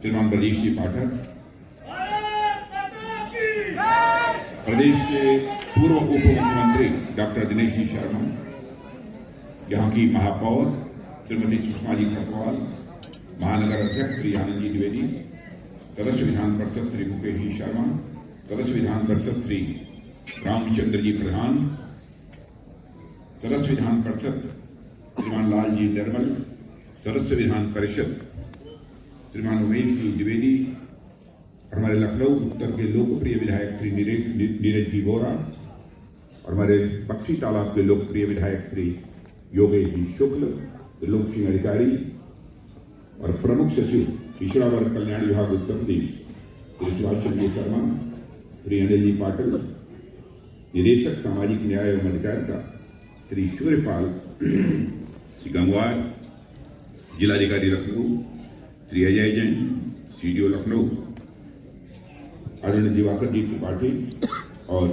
श्रीमान ब्रजेश जी पाठक, प्रदेश के पूर्व उप मुख्यमंत्री डॉक्टर दिनेश जी शर्मा, यहाँ की महापौर श्रीमती सुषमा जी खरकवाल, महानगर अध्यक्ष श्री आनंद जी द्विवेदी, सदस्य विधान परिषद श्री मुकेश जी शर्मा, सदस्य विधान परिषद श्री रामचंद्र जी प्रधान, सदस्य विधान परिषद श्रीमान लाल जी निर्मल, सदस्य विधान परिषद श्रीमान उमेश जी द्विवेदी, हमारे लखनऊ उत्तर के लोकप्रिय विधायक श्री नीरज जी वोरा और हमारे बक्सी तालाब के लोकप्रिय विधायक श्री योगेश जी शुक्ल, त्रिलोक सिंह अधिकारी और प्रमुख सचिव पिछड़ा वर्ग कल्याण विभाग उत्तर प्रदेश श्री सुभाष चंद्र शर्मा, श्री अनिल जी पाटिल, निदेशक सामाजिक न्याय एवं अधिकारिता श्री सूर्यपाल गंगवार, जिलाधिकारी लखनऊ श्री अजय जैन, सीडीओ लखनऊ आदरणीय दिवाकर जी त्रिपाठी और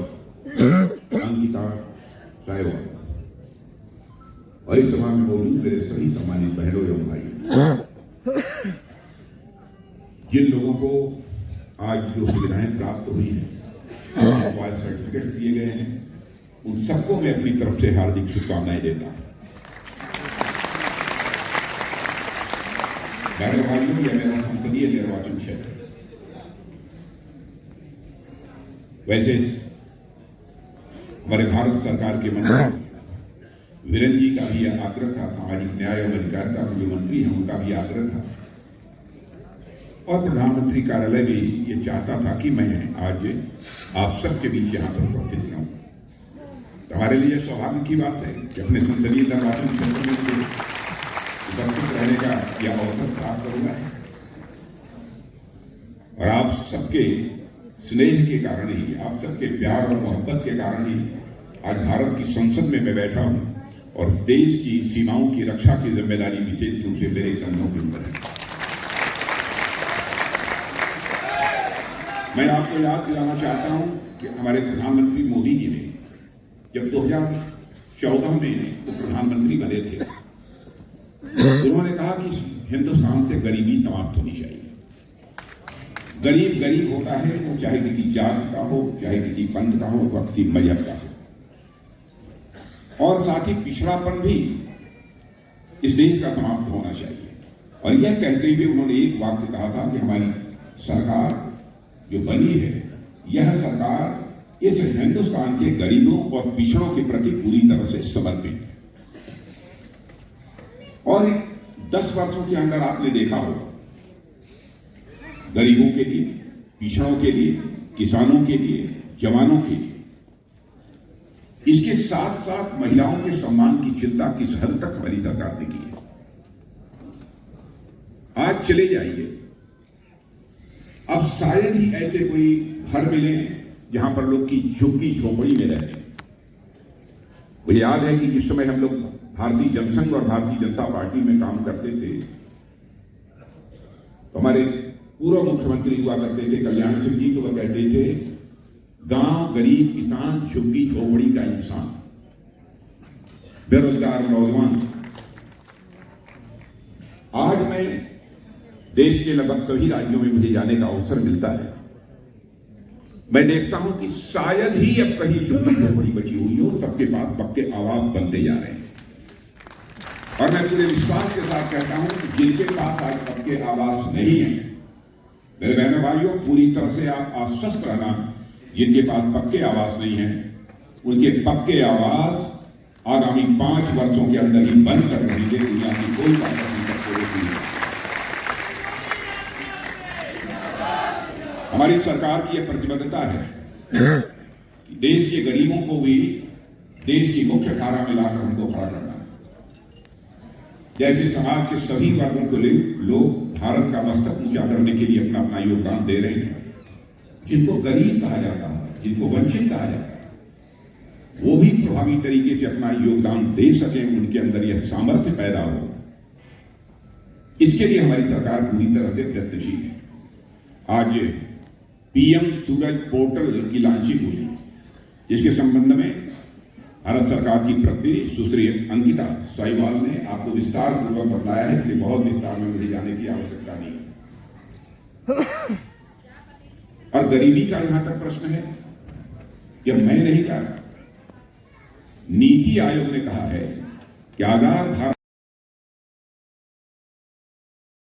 अंकिता सायवाल और इस सभा में मौजूद मेरे सभी सम्मानित बहनों एवं भाइयों, जिन लोगों को आज जो सुविधाएं प्राप्त हुई हैं, सर्टिफिकेट्स दिए गए हैं, उन सबको मैं अपनी तरफ से हार्दिक शुभकामनाएं देता हूं। बहनों भाइयों, यह मेरा संसदीय निर्वाचन क्षेत्र है। वैसे हमारे भारत सरकार के मंत्री वीरेंद्र जी का भी यह आग्रह था, सामाजिक न्याय एवं अधिकारिता के जो मंत्री हैं उनका भी आग्रह था और प्रधानमंत्री कार्यालय भी ये चाहता था कि मैं आज आप सबके बीच यहाँ पर उपस्थित रहूं। तो हमारे लिए सौभाग्य की बात है कि अपने संसदीय निर्वाचन क्षेत्र में उपस्थित रहने का यह अवसर प्राप्त होगा और आप सबके स्नेह के कारण ही, आप सबके प्यार और मोहब्बत के कारण ही आज भारत की संसद में मैं बैठा हूं और देश की सीमाओं की रक्षा की जिम्मेदारी विशेष रूप से मेरे कंधों के ऊपर है। मैं आपको याद दिलाना चाहता हूं कि हमारे प्रधानमंत्री मोदी जी ने जब 2014 में वो प्रधानमंत्री बने थे, उन्होंने कहा कि हिंदुस्तान से गरीबी समाप्त होनी चाहिए। गरीब गरीब होता है, वो चाहे किसी जात का हो, चाहे किसी पंथ का हो, व किसी मजहब का हो, और साथ ही पिछड़ापन भी इस देश का समाप्त होना चाहिए। और यह कहते हुए उन्होंने एक वाक्य कहा था कि हमारी सरकार जो बनी है, यह सरकार इस हिंदुस्तान के गरीबों और पिछड़ों के प्रति पूरी तरह से समर्पित है। और 10 वर्षों के अंदर आपने देखा होगा, गरीबों के लिए, पिछड़ों के लिए, किसानों के लिए, जवानों के लिए, इसके साथ साथ महिलाओं के सम्मान की चिंता किस हद तक हमारी सरकार ने की है। आज चले जाइए, अब शायद ही ऐसे कोई घर मिले जहां पर लोग की झुग्गी झोपड़ी में रहते। मुझे याद है कि जिस समय हम लोग भारतीय जनसंघ और भारतीय जनता पार्टी में काम करते थे, तो हमारे पूर्व मुख्यमंत्री हुआ करते थे कल्याण सिंह जी, तो वह कहते थे, गांव गरीब किसान झुग्गी झोपड़ी का इंसान, बेरोजगार नौजवान। आज मैं देश के लगभग सभी राज्यों में मुझे जाने का अवसर मिलता है, मैं देखता हूं कि शायद ही अब कहीं झुग्गी झोपड़ी बची हुई हो, सबके पास पक्के आवास बनते जा रहे हैं। और मैं पूरे विश्वास के साथ कहता हूं कि जिनके पास आज पक्के आवास नहीं है, मेरे बहनों भाइयों, पूरी तरह से आप आश्वस्त रहना, जिनके पास पक्के आवास नहीं है, उनके पक्के आवास आगामी 5 वर्षों के अंदर ही बंद कर रहेंगे। दुनिया की कोई ताकत नहीं कर सकेगी। हमारी सरकार की यह प्रतिबद्धता है, देश के गरीबों को भी देश की मुख्य धारा में लाकर हमको खड़ा करना है। जैसे समाज के सभी वर्गों को लोग भारत का मस्तक ऊंचा करने के लिए अपना अपना योगदान दे रहे हैं, जिनको गरीब कहा जाता है, जिनको वंचित कहा जाता है, वो भी प्रभावी तरीके से अपना योगदान दे सकें, उनके अंदर यह सामर्थ्य पैदा हो, इसके लिए हमारी सरकार पूरी तरह से प्रयत्नशील है। आज पीएम सूरज पोर्टल की लॉन्चिंग हुई, जिसके संबंध में भारत सरकार की प्रतिनिधि सुश्री अंकिता साहिवाल ने आपको विस्तार पूर्वक बताया है, इसलिए बहुत विस्तार में मुझे जाने की आवश्यकता नहीं है। और गरीबी का यहां तक प्रश्न है, यह मैं नहीं कहा, नीति आयोग ने कहा है कि आजाद भारत